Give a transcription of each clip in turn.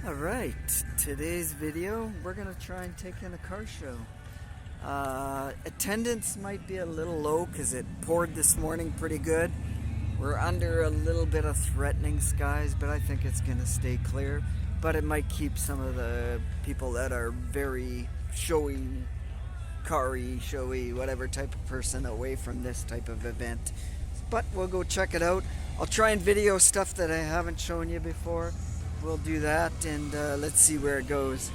Alright, today's video, we're going to try and take in a car show. Attendance might be a little low because it poured this morning pretty good. We're under a little bit of threatening skies, but I think it's going to stay clear. But it might keep some of the people that are very showy, car-y, showy, whatever type of person away from this type of event. But we'll go check it out. I'll try and video stuff that I haven't shown you before. We'll do that, and let's see where it goes.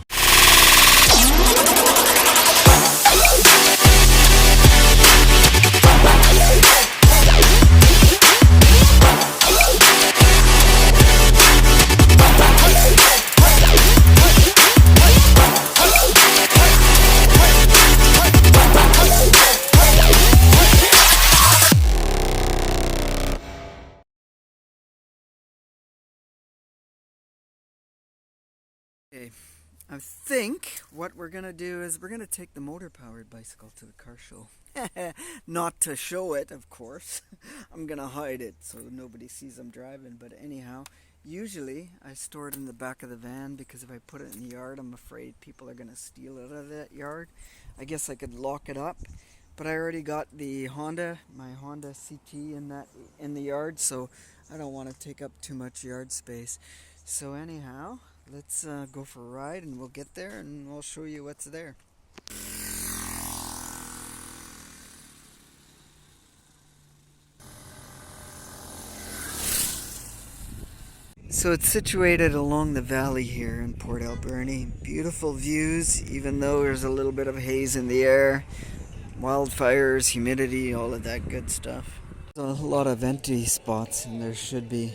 Okay, I think what we're going to do is we're going to take the motor-powered bicycle to the car show. Not to show it, of course. I'm going to hide it so nobody sees I'm driving. But anyhow, usually I store it in the back of the van because if I put it in the yard, I'm afraid people are going to steal it out of that yard. I guess I could lock it up. But I already got the my Honda CT in the yard, so I don't want to take up too much yard space. So anyhow, let's go for a ride and we'll get there and we'll show you what's there. So it's situated along the valley here in Port Alberni. Beautiful views, even though there's a little bit of haze in the air. Wildfires, humidity, all of that good stuff. There's a lot of empty spots and there should be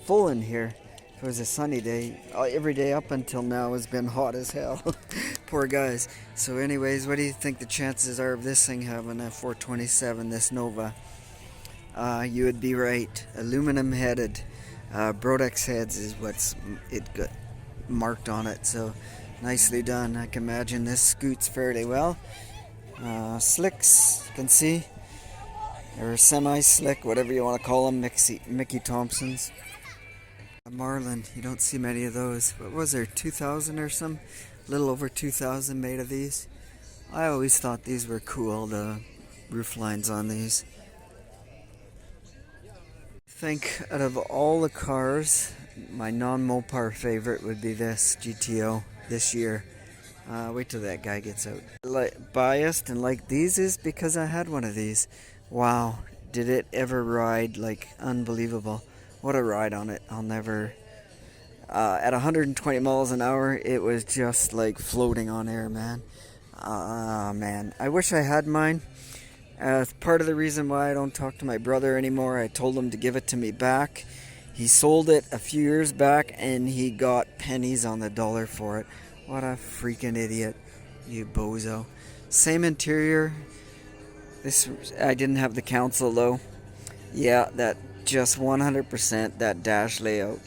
full in here. If it was a sunny day, every day up until now has been hot as hell. Poor guys. So anyways, what do you think the chances are of this thing having a 427, this Nova? You would be right. Aluminum headed. Brodex heads is what's it got marked on it. So nicely done. I can imagine this scoots fairly well. Slicks, you can see. Or semi-slick, whatever you want to call them. Mickey Thompsons. A Marlin, you don't see many of those. What was there, 2,000 or some? A little over 2,000 made of these. I always thought these were cool, the roof lines on these. I think out of all the cars, my non-Mopar favorite would be this GTO this year. Wait till that guy gets out. Biased and like these is because I had one of these. Wow, did it ever ride like unbelievable. What a ride on it. I'll never... at 120 miles an hour, it was just like floating on air, man. Man. I wish I had mine. Part of the reason why I don't talk to my brother anymore, I told him to give it to me back. He sold it a few years back, and he got pennies on the dollar for it. What a freaking idiot. You bozo. Same interior. I didn't have the console, though. Yeah, that... just 100% that dash layout.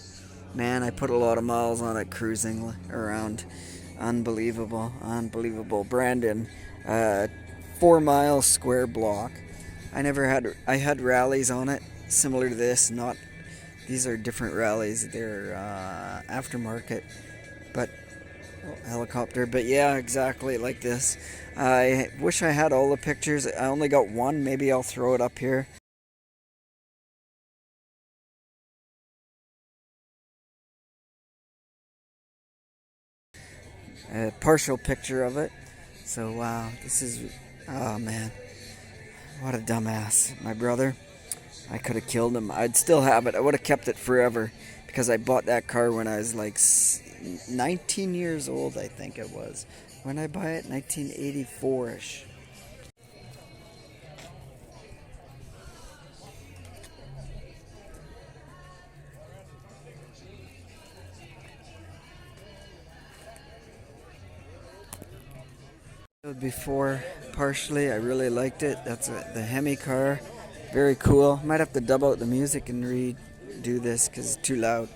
Man, I put a lot of miles on it cruising around. Unbelievable, unbelievable. Brandon, 4 mile square block. I had rallies on it similar to this. Not, these are different rallies. They're aftermarket, but helicopter. But yeah, exactly like this. I wish I had all the pictures. I only got one. Maybe I'll throw it up here. A partial picture of it. So wow, this is, oh man, what a dumbass. My brother, I could have killed him. I'd still have it. I would have kept it forever because I bought that car when I was like 19 years old, I think it was. When I buy it, 1984ish. Before, partially, I really liked it. That's the Hemi car. Very cool. Might have to dub out the music and redo this because it's too loud.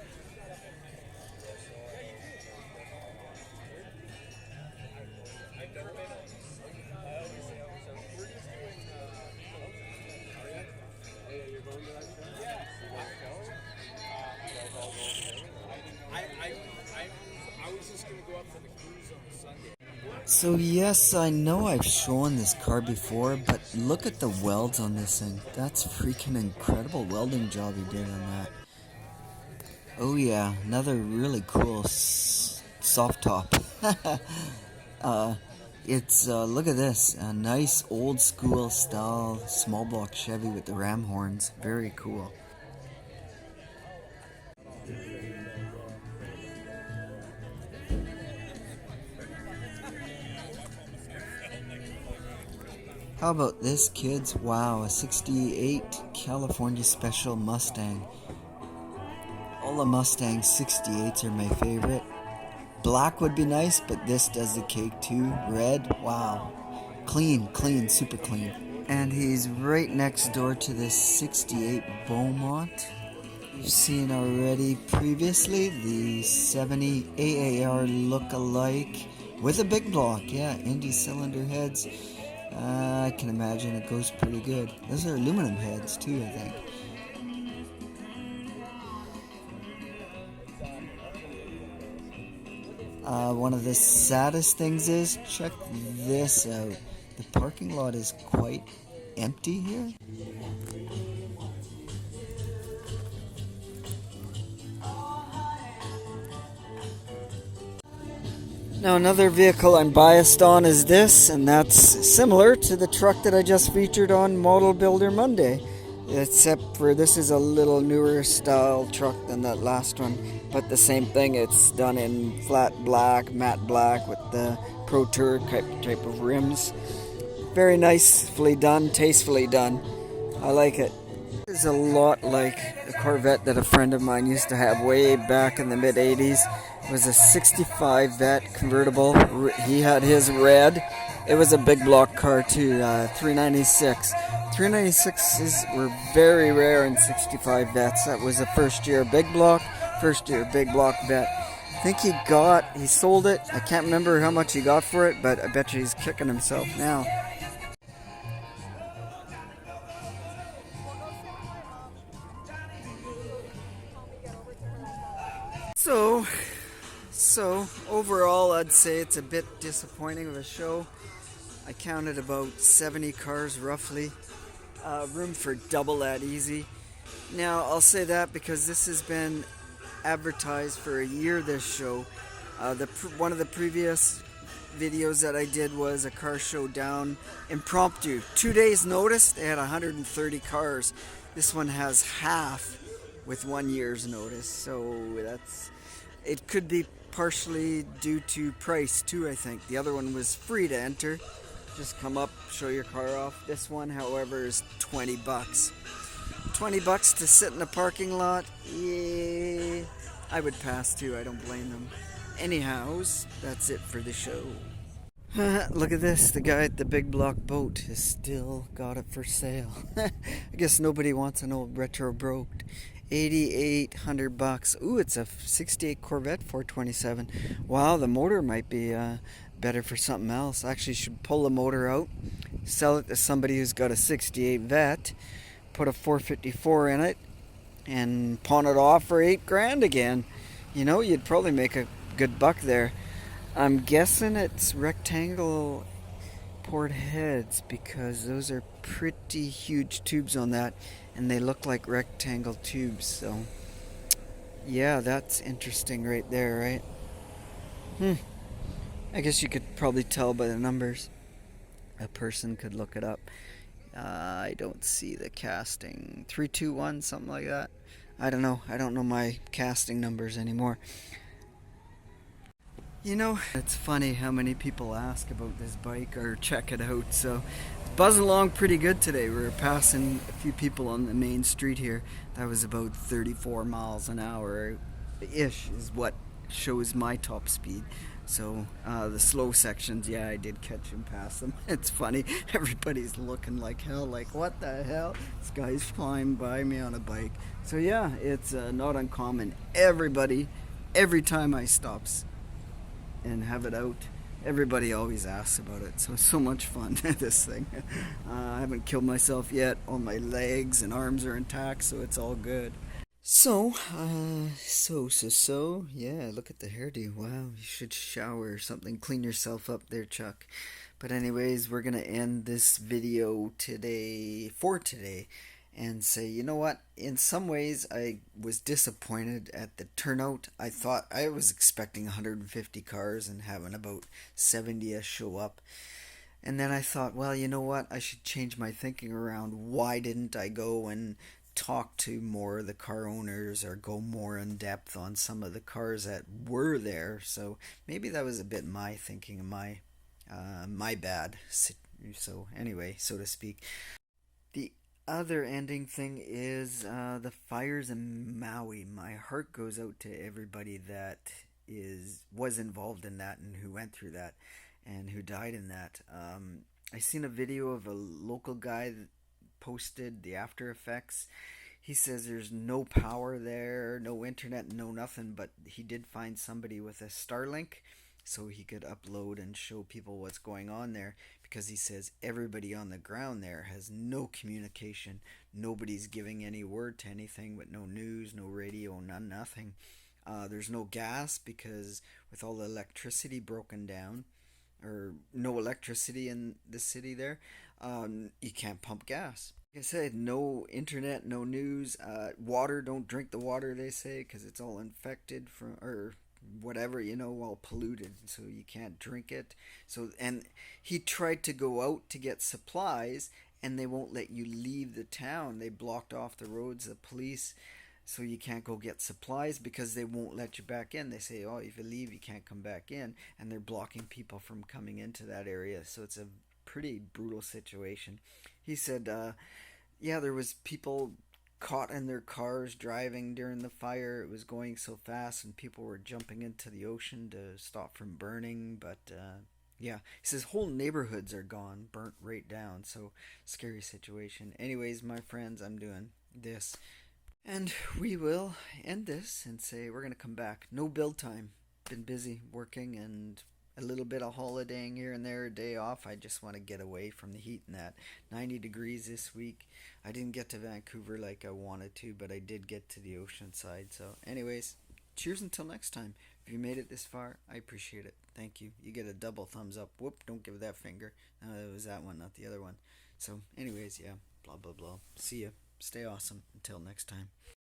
So yes, I know I've shown this car before, but look at the welds on this thing. That's freaking incredible welding job he did on that. Oh yeah, another really cool soft top. It's look at this, a nice old school style small block Chevy with the ram horns. Very cool. How about this, kids? Wow, a 68 California Special Mustang. All the Mustang 68s are my favorite. Black would be nice, but this does the cake too. Red, wow. Clean, clean, super clean. And he's right next door to this 68 Beaumont. You've seen already previously the 70 AAR look-alike with a big block. Yeah, Indy cylinder heads. I can imagine it goes pretty good. Those are aluminum heads too, I think. One of the saddest things is, check this out. The parking lot is quite empty here. Now another vehicle I'm biased on is this, and that's similar to the truck that I just featured on Model Builder Monday. Except for this is a little newer style truck than that last one, but the same thing. It's done in flat black, matte black with the Pro Tour type of rims. Very nicely done, tastefully done. I like it. It's a lot like a Corvette that a friend of mine used to have way back in the mid 80s. It was a 65 Vet convertible. He had his red. It was a big block car too, 396. 396s were very rare in 65 Vets. That was the first year big block Vet. I think he sold it. I can't remember how much he got for it, but I bet you he's kicking himself now. So overall, I'd say it's a bit disappointing of a show. I counted about 70 cars roughly. Room for double that easy. Now, I'll say that because this has been advertised for a year, this show. One of the previous videos that I did was a car show down impromptu. 2 days notice, they had 130 cars. This one has half with 1 year's notice. So it could be partially due to price too, I think. The other one was free to enter. Just come up, show your car off. This one, however, is 20 bucks. 20 bucks to sit in a parking lot? Yeah, I would pass too, I don't blame them. Anyhows, that's it for the show. Look at this, the guy at the big block boat has still got it for sale. I guess nobody wants an old retro boat. 8,800 bucks. Ooh, it's a 68 Corvette 427. Wow, the motor might be better for something else. Actually, should pull the motor out, sell it to somebody who's got a 68 Vet, put a 454 in it, and pawn it off for $8,000 again. You know, you'd probably make a good buck there. I'm guessing it's rectangle port heads because those are pretty huge tubes on that, and they look like rectangle tubes. So yeah, that's interesting right there, right? I guess you could probably tell by the numbers. A person could look it up. I don't see the casting. 321, something like that. I don't know. I don't know my casting numbers anymore. You know, it's funny how many people ask about this bike or check it out. So it's buzzing along pretty good today. We were passing a few people on the main street here. That was about 34 miles an hour ish is what shows my top speed. So the slow sections, yeah, I did catch and pass them. It's funny. Everybody's looking like hell, like what the hell? This guy's flying by me on a bike. So yeah, it's not uncommon. Everybody, every time I stops and have it out, everybody always asks about it. So it's so much fun, this thing. I haven't killed myself yet. All my legs and arms are intact, so it's all good. Yeah, look at the hairdo. Wow, you should shower or something. Clean yourself up there, Chuck. But anyways, we're gonna end this video today and say, you know what? In some ways, I was disappointed at the turnout. I thought I was expecting 150 cars and having about 70 show up. And then I thought, well, you know what? I should change my thinking around. Why didn't I go and talk to more of the car owners or go more in depth on some of the cars that were there? So maybe that was a bit my thinking and my bad. So anyway, so to speak. The other ending thing is the fires in Maui. My heart goes out to everybody that was involved in that and who went through that and who died in that. I seen a video of a local guy that posted the after effects. He says there's no power there, no internet, no nothing, but he did find somebody with a Starlink so he could upload and show people what's going on there because he says everybody on the ground there has no communication. Nobody's giving any word to anything but no news, no radio, none, nothing. There's no gas because with all the electricity broken down, or no electricity in the city there, you can't pump gas. Like I said, no internet, no news, water. Don't drink the water. They say because it's all infected from or whatever all polluted, so you can't drink it. So and he tried to go out to get supplies, and they won't let you leave the town. They blocked off the roads. The police so you can't go get supplies because they won't let you back in. They say, oh, if you leave, you can't come back in, and they're blocking people from coming into that area. So it's a pretty brutal situation. He said, yeah, there was people caught in their cars driving during the fire. It was going so fast, and people were jumping into the ocean to stop from burning. But yeah, he says whole neighborhoods are gone, burnt right down. So scary situation. Anyways, my friends, I'm doing this. And we will end this and say we're going to come back. No build time. Been busy working and a little bit of holidaying here and there, a day off. I just want to get away from the heat and that. 90 degrees this week. I didn't get to Vancouver like I wanted to, but I did get to the ocean side. So, anyways, cheers until next time. If you made it this far, I appreciate it. Thank you. You get a double thumbs up. Whoop, don't give that finger. It was that one, not the other one. So, anyways, yeah, blah, blah, blah. See ya. Stay awesome. Until next time.